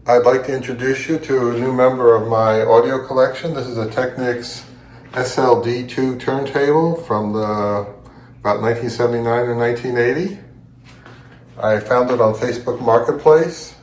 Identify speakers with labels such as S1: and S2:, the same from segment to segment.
S1: I'd like to introduce you to a new member of my audio collection. This is a Technics SL-D2 turntable from about 1979 or 1980. I found it on Facebook Marketplace.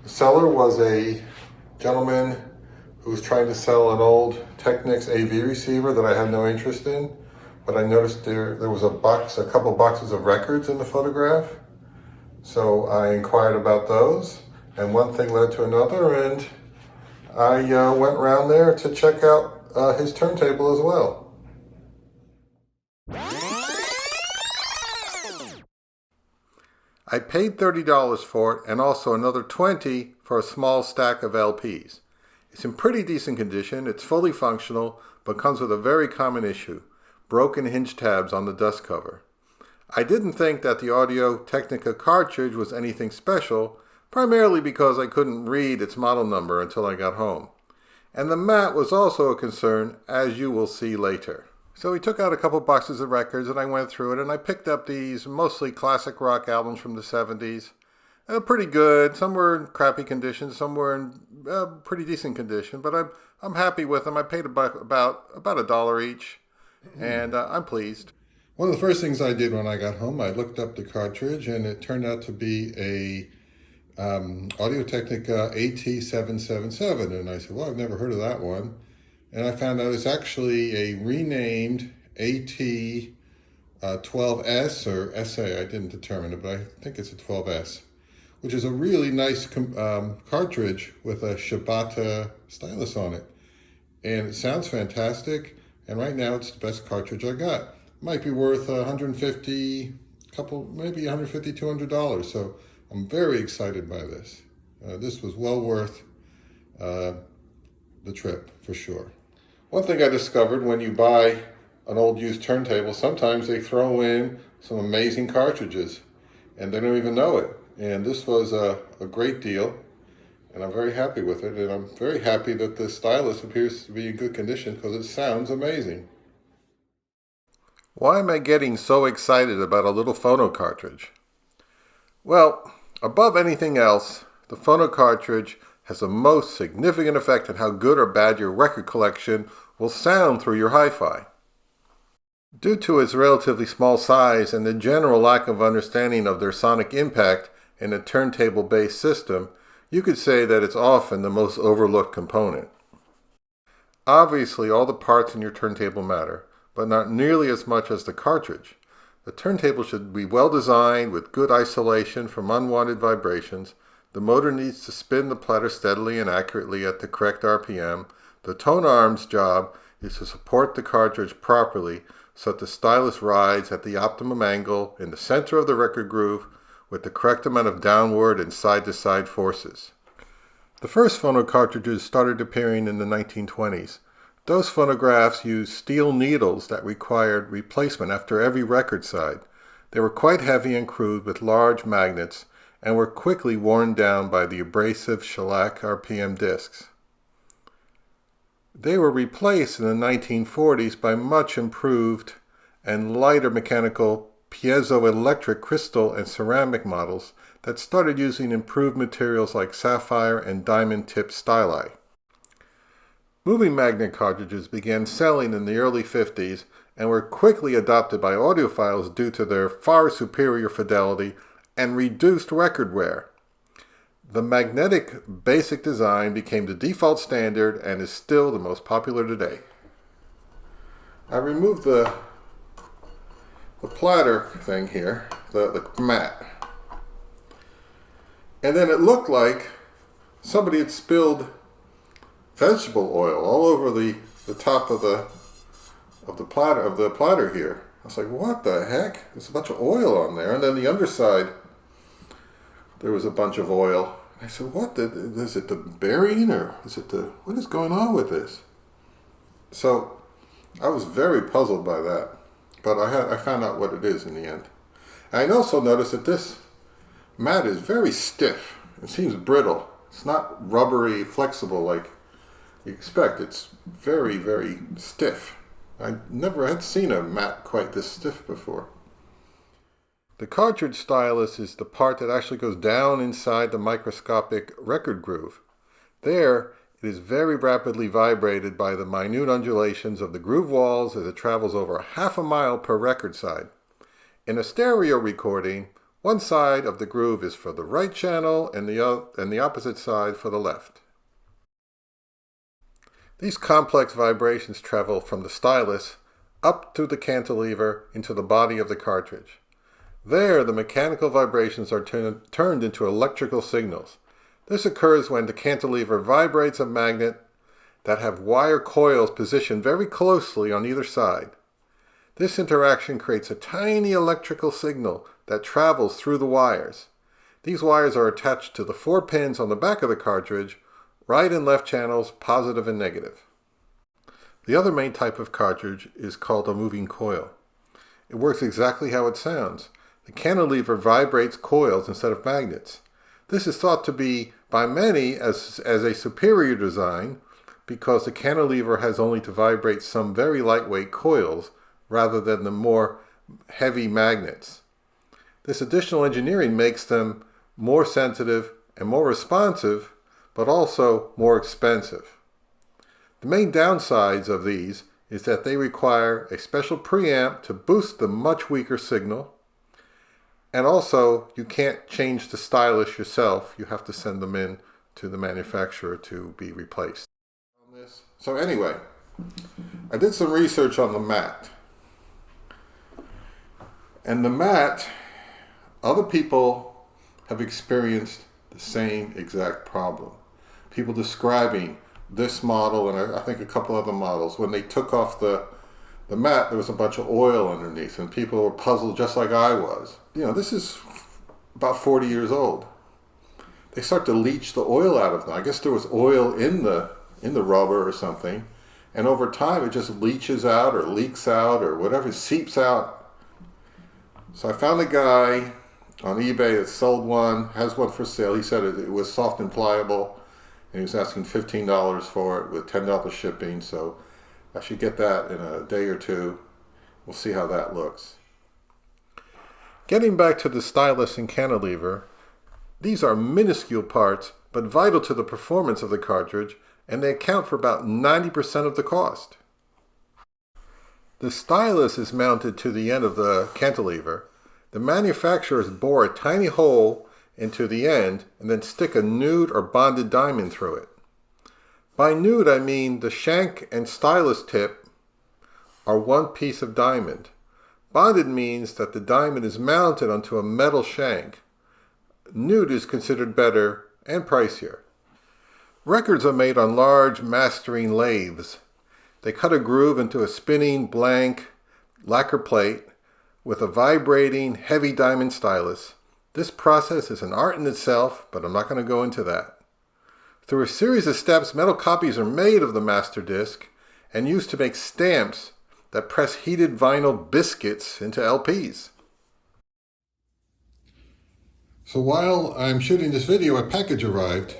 S1: The seller was a gentleman who was trying to sell an old Technics AV receiver that I had no interest in, but I noticed there was a couple boxes of records in the photograph. So I inquired about those, and one thing led to another, and I went around there to check out his turntable as well. I paid $30 for it and also another $20 for a small stack of LPs. It's in pretty decent condition, it's fully functional, but comes with a very common issue: broken hinge tabs on the dust cover. I didn't think that the Audio-Technica cartridge was anything special, primarily because I couldn't read its model number until I got home. And the mat was also a concern, as you will see later. So we took out a couple boxes of records and I went through it, and I picked up these mostly classic rock albums from the 70s. Pretty good. Some were in crappy condition, some were in pretty decent condition, but I'm happy with them. I paid about $1 each, and I'm pleased. One of the first things I did when I got home, I looked up the cartridge, and it turned out to be a Audio-Technica AT777, and I said, well, I've never heard of that one. And I found out it's actually a renamed AT12S or SA. I didn't determine it, but I think it's a 12S, which is a really nice cartridge with a Shibata stylus on it. And it sounds fantastic, and right now it's the best cartridge I got. Might be worth maybe $150, $200. So I'm very excited by this. This was well worth the trip for sure. One thing I discovered: when you buy an old used turntable, sometimes they throw in some amazing cartridges and they don't even know it. And this was a great deal, and I'm very happy with it. And I'm very happy that the stylus appears to be in good condition because it sounds amazing. Why am I getting so excited about a little phono cartridge? Well, above anything else, the phono cartridge has the most significant effect on how good or bad your record collection will sound through your hi-fi. Due to its relatively small size and the general lack of understanding of their sonic impact in a turntable-based system, you could say that it's often the most overlooked component. Obviously, all the parts in your turntable matter, but not nearly as much as the cartridge. The turntable should be well designed with good isolation from unwanted vibrations. The motor needs to spin the platter steadily and accurately at the correct RPM. The tone arm's job is to support the cartridge properly so that the stylus rides at the optimum angle in the center of the record groove with the correct amount of downward and side-to-side forces. The first phono cartridges started appearing in the 1920s. Those phonographs used steel needles that required replacement after every record side. They were quite heavy and crude with large magnets and were quickly worn down by the abrasive shellac RPM discs. They were replaced in the 1940s by much improved and lighter mechanical piezoelectric crystal and ceramic models that started using improved materials like sapphire and diamond-tipped styli. Moving magnet cartridges began selling in the early 50s and were quickly adopted by audiophiles due to their far superior fidelity and reduced record wear. The magnetic basic design became the default standard and is still the most popular today. I removed the platter thing here, the mat, and then it looked like somebody had spilled vegetable oil all over the top of the platter here. I was like, what the heck? There's a bunch of oil on there, and then the underside there was a bunch of oil. I said, is it the bearing, or what is going on with this? So I was very puzzled by that, but I found out what it is in the end. And I also noticed that this mat is very stiff. It seems brittle. It's not rubbery, flexible like you expect. It's very, very stiff. I never had seen a mat quite this stiff before. The cartridge stylus is the part that actually goes down inside the microscopic record groove. There, it is very rapidly vibrated by the minute undulations of the groove walls as it travels over half a mile per record side. In a stereo recording, one side of the groove is for the right channel and the opposite side for the left. These complex vibrations travel from the stylus up to the cantilever into the body of the cartridge. There, the mechanical vibrations are turned into electrical signals. This occurs when the cantilever vibrates a magnet that have wire coils positioned very closely on either side. This interaction creates a tiny electrical signal that travels through the wires. These wires are attached to the 4 pins on the back of the cartridge, right and left channels, positive and negative. The other main type of cartridge is called a moving coil. It works exactly how it sounds. The cantilever vibrates coils instead of magnets. This is thought to be, by many, as a superior design because the cantilever has only to vibrate some very lightweight coils rather than the more heavy magnets. This additional engineering makes them more sensitive and more responsive, but also more expensive. The main downsides of these is that they require a special preamp to boost the much weaker signal, and also you can't change the stylus yourself. You have to send them in to the manufacturer to be replaced. So anyway, I did some research on the mat. And the mat, other people have experienced the same exact problem. People describing this model and I think a couple other models, when they took off the mat, there was a bunch of oil underneath and people were puzzled just like I was. You know, this is about 40 years old. They start to leach the oil out of them. I guess there was oil in the rubber or something, and over time it just leaches out or leaks out or whatever, seeps out. So I found a guy on eBay that sold one, has one for sale. He said it was soft and pliable, and he was asking $15 for it with $10 shipping, so I should get that in a day or two. We'll see how that looks. Getting back to the stylus and cantilever, these are minuscule parts, but vital to the performance of the cartridge, and they account for about 90% of the cost. The stylus is mounted to the end of the cantilever. The manufacturers bore a tiny hole into the end and then stick a nude or bonded diamond through it. By nude, I mean the shank and stylus tip are one piece of diamond. Bonded means that the diamond is mounted onto a metal shank. Nude is considered better and pricier. Records are made on large mastering lathes. They cut a groove into a spinning blank lacquer plate with a vibrating heavy diamond stylus. This process is an art in itself, but I'm not going to go into that. Through a series of steps, metal copies are made of the master disc and used to make stamps that press heated vinyl biscuits into LPs. So while I'm shooting this video, a package arrived,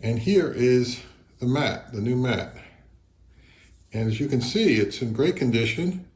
S1: and here is the mat, the new mat. And as you can see, it's in great condition,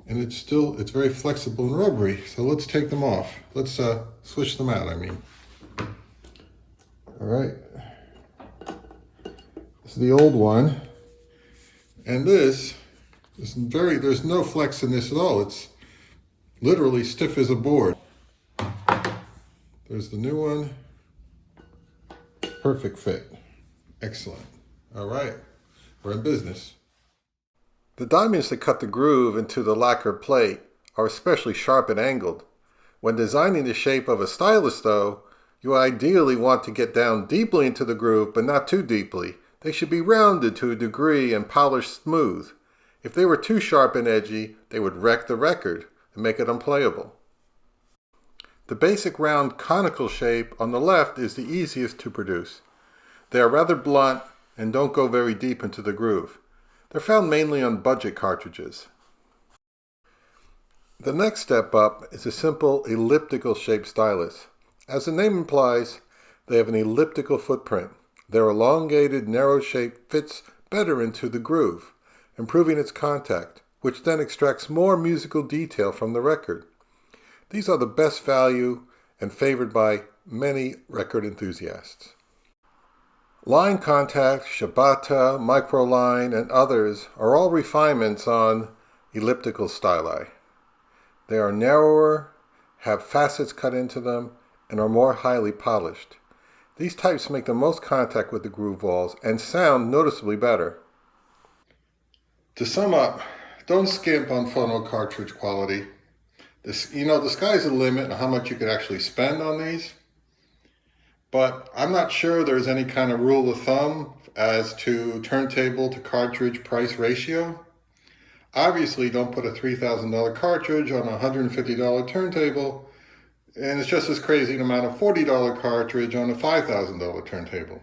S1: and it's very flexible and rubbery. So let's take them off. Let's switch them out, I mean. All right. This is the old one. And this is there's no flex in this at all. It's literally stiff as a board. There's the new one. Perfect fit. Excellent. All right. We're in business. The diamonds that cut the groove into the lacquer plate are especially sharp and angled. When designing the shape of a stylus, though, you ideally want to get down deeply into the groove, but not too deeply. They should be rounded to a degree and polished smooth. If they were too sharp and edgy, they would wreck the record and make it unplayable. The basic round conical shape on the left is the easiest to produce. They are rather blunt and don't go very deep into the groove. They're found mainly on budget cartridges. The next step up is a simple elliptical shaped stylus. As the name implies, they have an elliptical footprint. Their elongated, narrow shape fits better into the groove, improving its contact, which then extracts more musical detail from the record. These are the best value and favored by many record enthusiasts. Line contact, Shibata, microline, and others are all refinements on elliptical styli. They are narrower, have facets cut into them, and are more highly polished. These types make the most contact with the groove balls and sound noticeably better. To sum up, don't skimp on phono cartridge quality. The sky's the limit on how much you could actually spend on these. But I'm not sure there's any kind of rule of thumb as to turntable to cartridge price ratio. Obviously, don't put a $3,000 cartridge on a $150 turntable, and it's just as crazy an amount of $40 cartridge on a $5,000 turntable.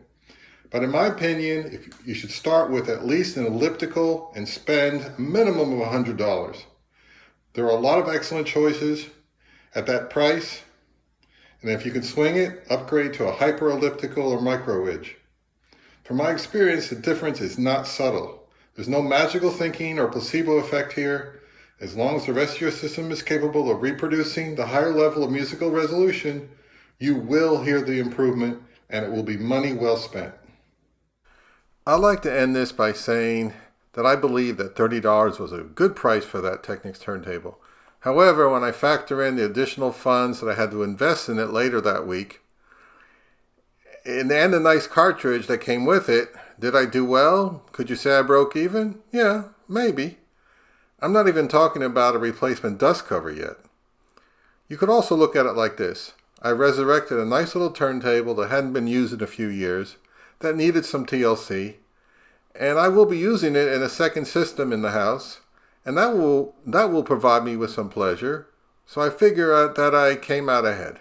S1: But in my opinion, you should start with at least an elliptical and spend a minimum of $100. There are a lot of excellent choices at that price, and if you can swing it, upgrade to a hyper elliptical or micro wedge. From my experience, the difference is not subtle. There's no magical thinking or placebo effect here. As long as the rest of your system is capable of reproducing the higher level of musical resolution, you will hear the improvement, and it will be money well spent. I'd like to end this by saying that I believe that $30 was a good price for that Technics turntable. However, when I factor in the additional funds that I had to invest in it later that week, and a nice cartridge that came with it, did I do well? Could you say I broke even? Yeah, maybe. I'm not even talking about a replacement dust cover yet. You could also look at it like this. I resurrected a nice little turntable that hadn't been used in a few years, that needed some TLC, and I will be using it in a second system in the house, and that will provide me with some pleasure, so I figure that I came out ahead.